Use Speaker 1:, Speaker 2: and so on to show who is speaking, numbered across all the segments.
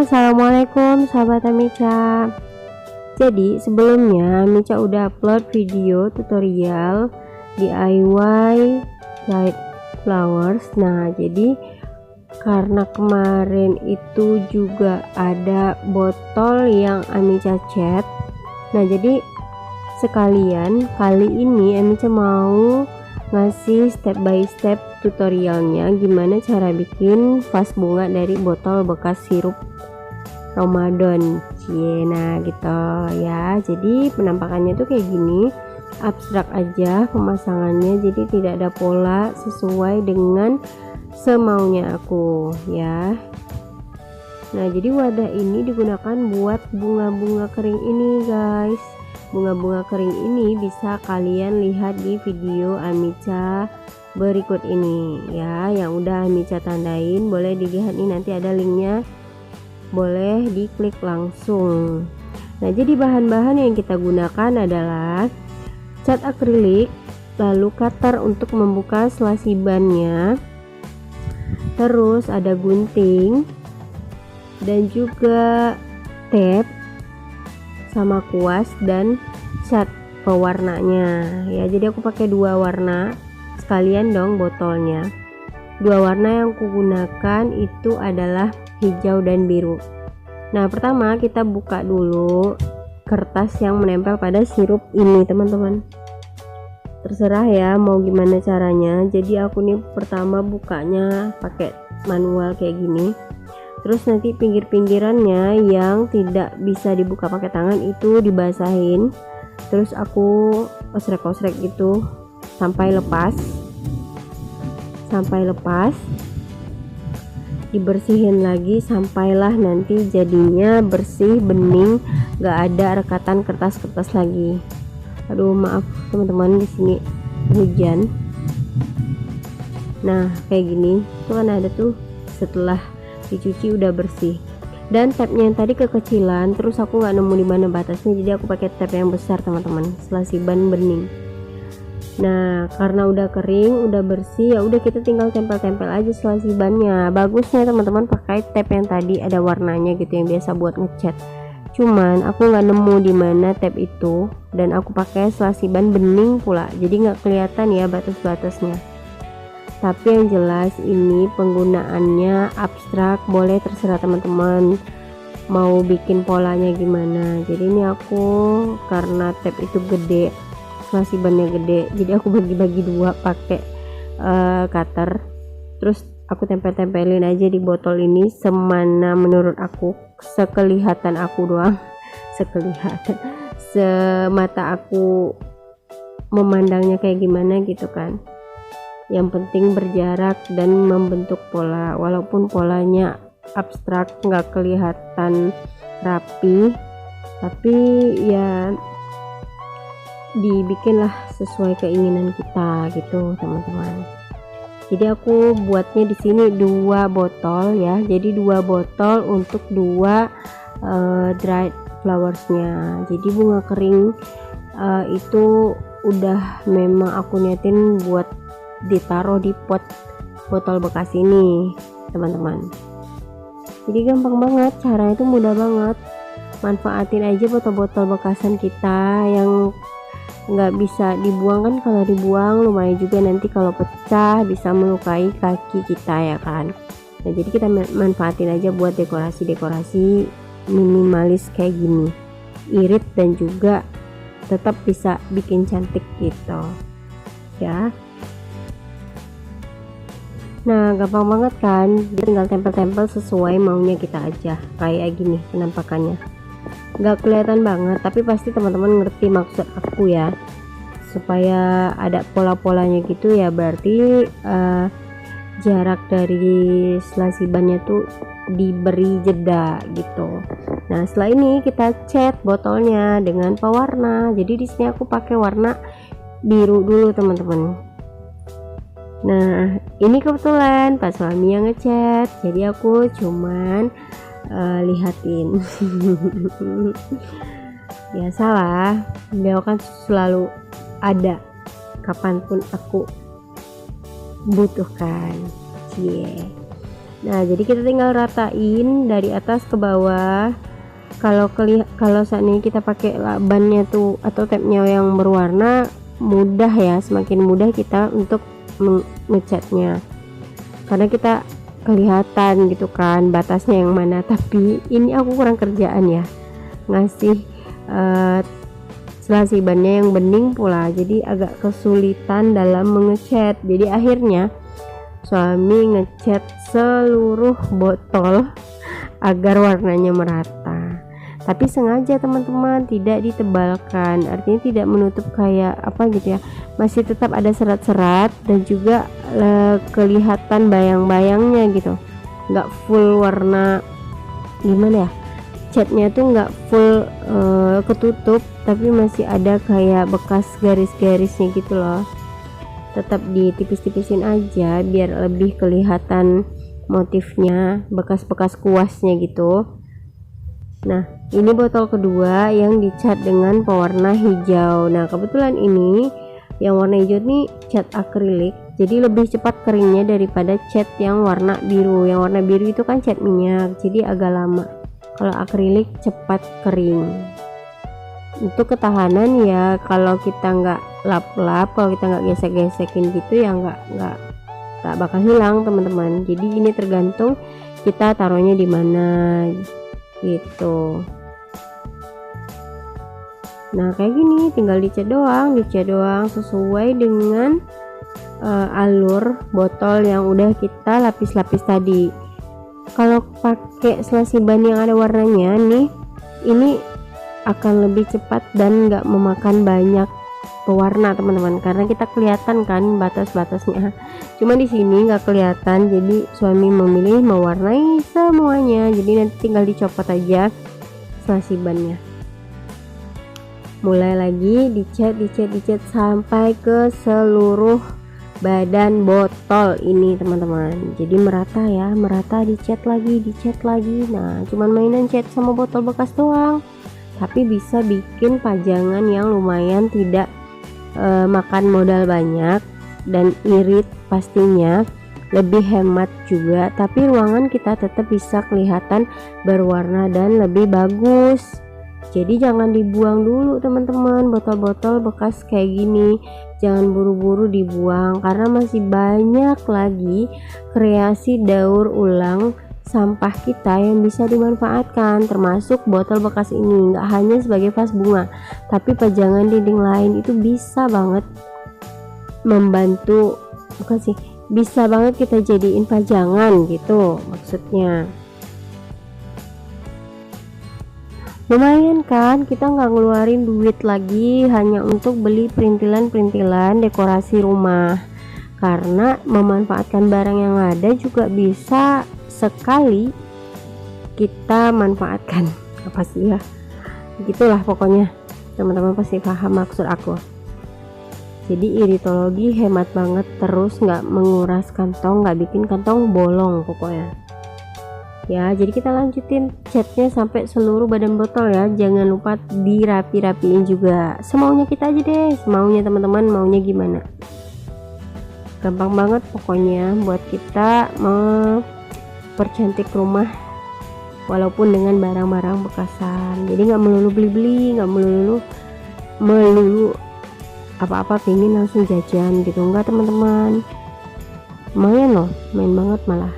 Speaker 1: Assalamualaikum sahabat Amica. Jadi sebelumnya Amica udah upload video tutorial DIY dried flowers. Nah jadi karena kemarin itu juga ada botol yang Amica cat. Nah jadi sekalian kali ini Amica mau ngasih step by step tutorialnya gimana cara bikin vas bunga dari botol bekas sirup Ramadan. Nah gitu ya, jadi penampakannya tuh kayak gini, abstrak aja pemasangannya, jadi tidak ada pola, sesuai dengan semaunya aku ya. Nah jadi wadah ini digunakan buat bunga-bunga kering ini guys. Bunga-bunga kering ini bisa kalian lihat di video Amica berikut ini ya, yang udah Amica tandain. Boleh dilihat nih, nanti ada linknya, boleh diklik langsung. Nah jadi bahan-bahan yang kita gunakan adalah cat akrilik, lalu cutter untuk membuka selasi bannya, terus ada gunting dan juga tape sama kuas dan cat pewarnanya ya. Jadi aku pakai dua warna sekalian dong botolnya. Dua warna yang aku gunakan itu adalah hijau dan biru. Nah pertama kita buka dulu kertas yang menempel pada sirup ini teman-teman, terserah ya mau gimana caranya. Jadi aku nih pertama bukanya pakai manual kayak gini, terus nanti pinggir-pinggirannya yang tidak bisa dibuka pakai tangan itu dibasahin, terus aku osrek-osrek gitu sampai lepas, dibersihin lagi sampailah nanti jadinya bersih, bening, gak ada rekatan kertas-kertas lagi. Aduh maaf teman-teman, di sini hujan. Nah kayak gini tuh kan ada tuh, setelah dicuci udah bersih. Dan tabnya yang tadi kekecilan, terus aku nggak nemu di mana batasnya, jadi aku pakai tab yang besar teman-teman, selasi ban bening. Nah karena udah kering, udah bersih, ya udah kita tinggal tempel-tempel aja selasi bannya. Bagusnya teman-teman pakai tab yang tadi ada warnanya gitu, yang biasa buat ngecat. Cuman aku nggak nemu di mana tab itu, dan aku pakai selasi ban bening pula, jadi nggak kelihatan ya batas-batasnya. Tapi yang jelas ini penggunaannya abstrak, boleh terserah teman-teman mau bikin polanya gimana. Jadi ini aku karena tab itu gede, selasi bannya gede, jadi aku bagi-bagi dua pakai cutter, terus aku tempel-tempelin aja di botol ini semana menurut aku, sekelihatan aku doang, semata aku memandangnya kayak gimana gitu kan. Yang penting berjarak dan membentuk pola, walaupun polanya abstrak nggak kelihatan rapi, tapi ya dibikinlah sesuai keinginan kita gitu teman-teman. Jadi aku buatnya di sini dua botol ya, jadi dua botol untuk dua dried flowersnya. Jadi bunga kering itu udah memang aku niatin buat ditaruh di pot botol bekas ini teman-teman. Jadi gampang banget, caranya itu mudah banget. Manfaatin aja botol-botol bekasan kita yang nggak bisa dibuang kan, kalau dibuang lumayan juga nanti kalau pecah bisa melukai kaki kita ya kan. Nah jadi kita manfaatin aja buat dekorasi minimalis kayak gini, irit dan juga tetap bisa bikin cantik gitu ya. Nah gampang banget kan, tinggal tempel-tempel sesuai maunya kita aja, kayak gini penampakannya. Gak kelihatan banget, tapi pasti teman-teman ngerti maksud aku ya, supaya ada pola-polanya gitu ya. Berarti jarak dari selasi bannya tuh diberi jeda gitu. Nah setelah ini kita cat botolnya dengan pewarna. Jadi di sini aku pakai warna biru dulu teman-teman. Nah ini kebetulan Pak suami yang ngecat, jadi aku cuman lihatin. Biasalah, beliau kan selalu ada kapanpun aku butuhkan. Nah, jadi kita tinggal ratain dari atas ke bawah. Kalau saat ini kita pakai lakbannya tuh atau tapnya yang berwarna, mudah ya, semakin mudah kita untuk ngecatnya, karena kita kelihatan gitu kan batasnya yang mana. Tapi ini aku kurang kerjaan ya, ngasih selasi bannya yang bening pula, jadi agak kesulitan dalam mengecat. Jadi akhirnya suami ngecat seluruh botol agar warnanya merata, tapi sengaja teman-teman tidak ditebalkan, artinya tidak menutup kayak apa gitu ya, masih tetap ada serat-serat dan juga kelihatan bayang-bayangnya gitu, nggak full warna, gimana ya, catnya tuh nggak full ketutup, tapi masih ada kayak bekas garis-garisnya gitu loh. Tetap ditipis-tipisin aja biar lebih kelihatan motifnya, bekas-bekas kuasnya gitu. Nah, ini botol kedua yang dicat dengan pewarna hijau. Nah, kebetulan ini yang warna hijau nih cat akrilik, jadi lebih cepat keringnya daripada cat yang warna biru. Yang warna biru itu kan cat minyak, jadi agak lama. Kalau akrilik cepat kering. Untuk ketahanan ya, kalau kita nggak lap-lap, kalau kita nggak gesek-gesekin gitu ya nggak bakal hilang teman-teman. Jadi ini tergantung kita taruhnya di mana gitu. Nah, kayak gini tinggal dicat doang sesuai dengan alur botol yang udah kita lapis-lapis tadi. Kalau pakai selasi ban yang ada warnanya nih, ini akan lebih cepat dan nggak memakan banyak pewarna teman-teman, karena kita kelihatan kan batas-batasnya. Cuma di sini nggak kelihatan, jadi suami memilih mewarnai semuanya. Jadi nanti tinggal dicopot aja selasi bannya. Mulai lagi dicat sampai ke seluruh badan botol ini teman-teman. Jadi merata ya, merata, dicat lagi. Nah, cuman mainan cat sama botol bekas doang, tapi bisa bikin pajangan yang lumayan tidak makan modal banyak dan irit pastinya, lebih hemat juga, tapi ruangan kita tetap bisa kelihatan berwarna dan lebih bagus. Jadi jangan dibuang dulu teman-teman, botol-botol bekas kayak gini jangan buru-buru dibuang, karena masih banyak lagi kreasi daur ulang sampah kita yang bisa dimanfaatkan, termasuk botol bekas ini. Nggak hanya sebagai vas bunga, tapi pajangan dinding lain itu bisa banget membantu, bisa banget kita jadiin pajangan gitu maksudnya. Lumayan kan, kita nggak ngeluarin duit lagi hanya untuk beli perintilan dekorasi rumah, karena memanfaatkan barang yang ada juga bisa sekali kita manfaatkan. Apa sih ya, gitulah pokoknya, teman-teman pasti paham maksud aku. Jadi iritologi hemat banget, terus nggak menguras kantong, nggak bikin kantong bolong pokoknya ya. Jadi kita lanjutin catnya sampai seluruh badan botol ya, jangan lupa dirapi-rapiin juga, semaunya kita aja deh, semaunya teman-teman maunya gimana. Gampang banget pokoknya buat kita percantik rumah walaupun dengan barang-barang bekasan. Jadi nggak melulu beli-beli, nggak melulu apa-apa pingin langsung jajan gitu, enggak teman-teman. Lumayan loh, main banget malah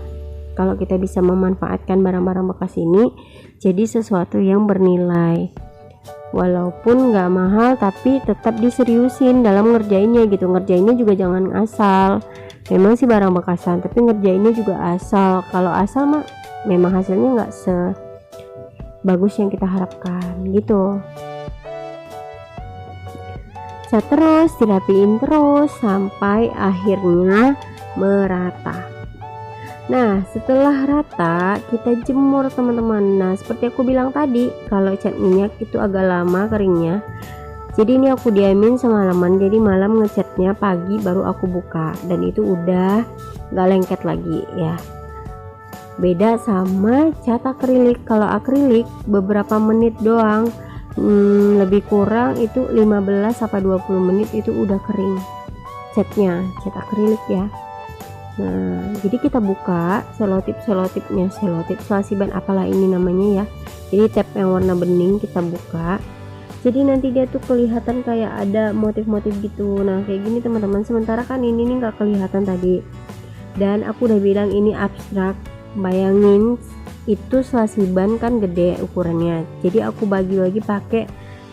Speaker 1: kalau kita bisa memanfaatkan barang-barang bekas ini jadi sesuatu yang bernilai, walaupun nggak mahal tapi tetap diseriusin dalam ngerjainnya gitu. Ngerjainnya juga jangan asal, memang sih barang bekasan tapi ngerjainnya juga asal. Kalau asal mah memang hasilnya nggak sebagus yang kita harapkan gitu. Cat terus, dirapiin terus sampai akhirnya merata. Nah, setelah rata kita jemur teman-teman. Nah, seperti aku bilang tadi, kalau cat minyak itu agak lama keringnya, jadi ini aku diamin semalaman, jadi malam ngecatnya, pagi baru aku buka dan itu udah gak lengket lagi ya. Beda sama cat akrilik. Kalau akrilik beberapa menit doang, lebih kurang itu 15-20 menit itu udah kering catnya, cat akrilik ya. Nah, jadi kita buka selotipnya, selotip selasiban apalah ini namanya ya. Jadi tab yang warna bening kita buka. Jadi nanti dia tuh kelihatan kayak ada motif-motif gitu. Nah, kayak gini teman-teman. Sementara kan ini nih nggak kelihatan tadi. Dan aku udah bilang ini abstrak. Bayangin itu selasiban kan gede ukurannya. Jadi aku bagi-bagi pakai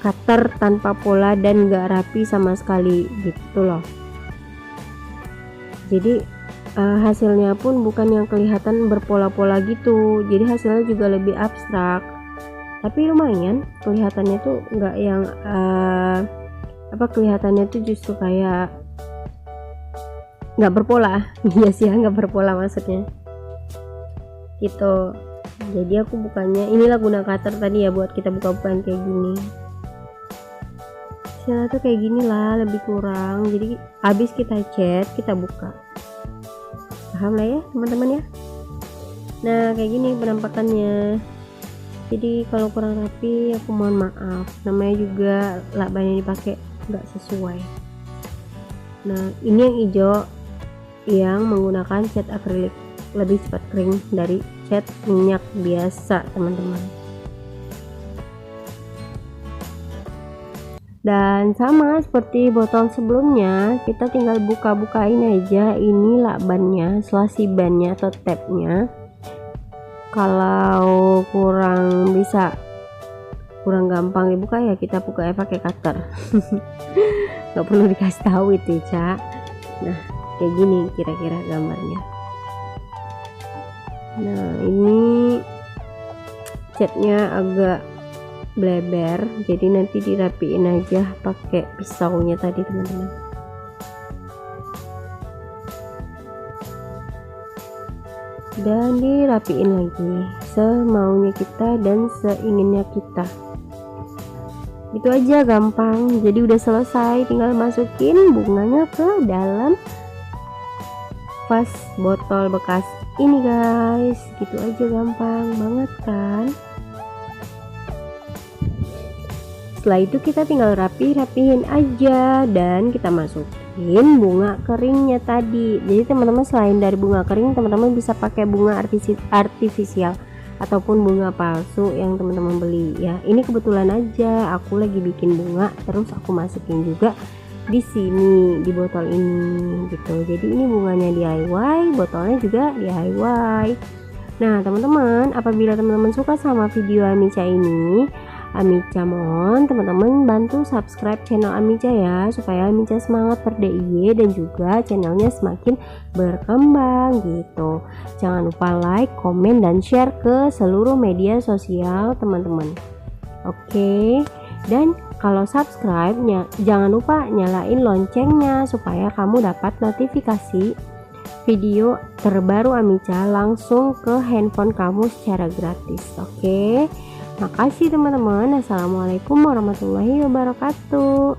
Speaker 1: cutter tanpa pola dan nggak rapi sama sekali gitu loh. Jadi hasilnya pun bukan yang kelihatan berpola-pola gitu, jadi hasilnya juga lebih abstrak, tapi lumayan kelihatannya tuh nggak yang kelihatannya tuh justru kayak nggak berpola. Iya sih ya, nggak berpola maksudnya gitu. Jadi aku bukannya inilah guna cutter tadi ya buat kita buka-bukaan kayak gini. Hasilnya tuh kayak gini lah, lebih kurang. Jadi habis kita cat kita buka, paham lah ya teman-teman ya. Nah kayak gini penampakannya. Jadi kalau kurang rapi aku mohon maaf, namanya juga lakban yang dipakai nggak sesuai. Nah ini yang hijau yang menggunakan cat akrilik, lebih cepat kering dari cat minyak biasa teman-teman. Dan sama seperti botol sebelumnya, kita tinggal buka-bukain aja ini lakbannya, selasibannya atau tabnya. Kalau kurang gampang dibuka ya kita buka ya pakai cutter. Nggak perlu dikasih tahu itu Ca. Nah kayak gini kira-kira gambarnya. Nah ini catnya agak bleber, jadi nanti dirapiin aja pakai pisaunya tadi teman-teman. Dan dirapiin lagi semaunya kita dan seinginnya kita. Itu aja gampang. Jadi udah selesai, tinggal masukin bunganya ke dalam vas botol bekas ini guys. Gitu aja, gampang banget kan. Setelah itu kita tinggal rapihin aja dan kita masukin bunga keringnya tadi. Jadi teman-teman selain dari bunga kering, teman-teman bisa pakai bunga artifisial ataupun bunga palsu yang teman-teman beli ya. Ini kebetulan aja aku lagi bikin bunga, terus aku masukin juga di sini di botol ini gitu. Jadi ini bunganya DIY, botolnya juga DIY. Nah teman-teman, apabila teman-teman suka sama video Amica ini, Amica mohon teman-teman bantu subscribe channel Amica ya, supaya Amica semangat per-DIY dan juga channelnya semakin berkembang gitu. Jangan lupa like, komen, dan share ke seluruh media sosial teman-teman. Oke, dan kalau subscribe jangan lupa nyalain loncengnya supaya kamu dapat notifikasi video terbaru Amica langsung ke handphone kamu secara gratis. Oke. Makasih teman-teman. Assalamualaikum warahmatullahi wabarakatuh.